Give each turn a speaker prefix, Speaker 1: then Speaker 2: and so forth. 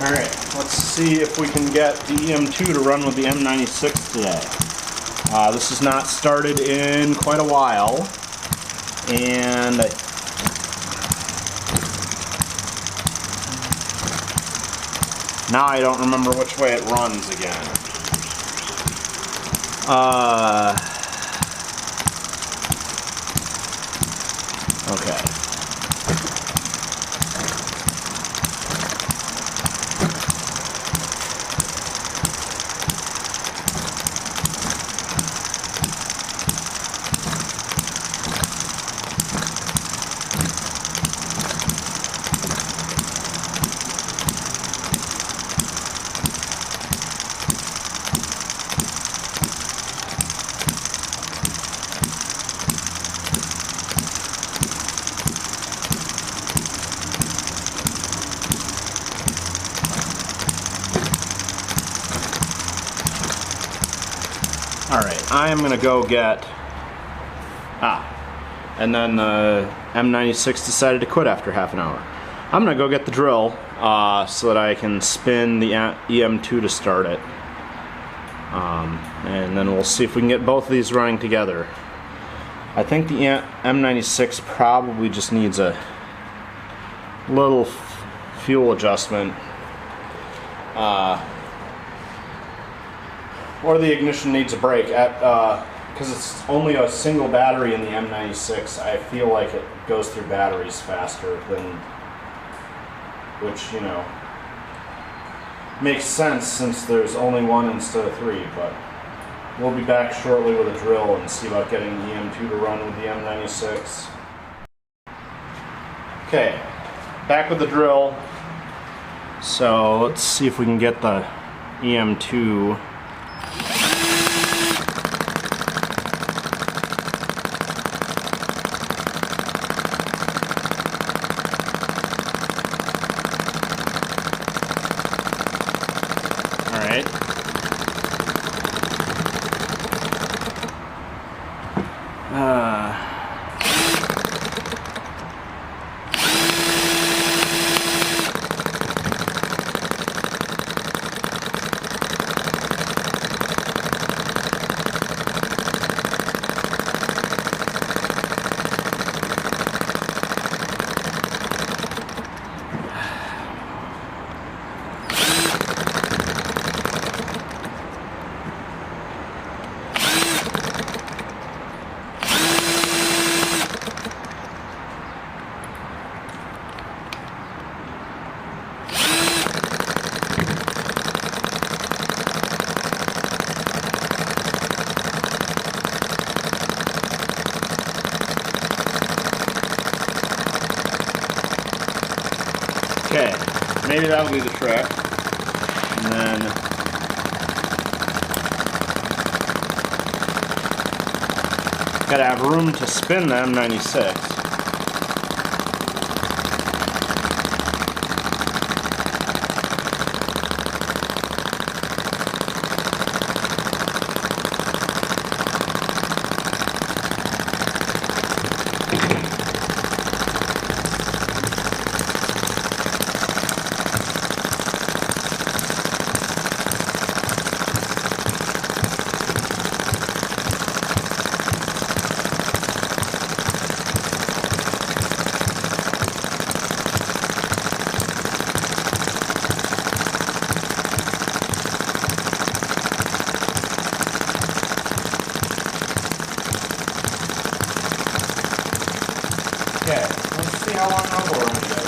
Speaker 1: Alright, let's see if we can get the EM2 to run with the M96 today. This is not started in quite a while, and now I don't remember which way it runs again. Okay. Alright, I am going to go get... and then the M96 decided to quit after half an hour. I'm going to go get the drill so that I can spin the EM2 to start it. And then we'll see if we can get both of these running together. I think the M96 probably just needs a little fuel adjustment. Or the ignition needs a break. Because it's only a single battery in the M96, I feel like it goes through batteries faster than, which, you know, makes sense since there's only one instead of three, but we'll be back shortly with a drill and see about getting the EM2 to run with the M96. Okay, back with the drill. So let's see if we can get the EM2 Okay, maybe that'll be the trick. And then gotta have room to spin the M96. Okay, let's see how long that will run.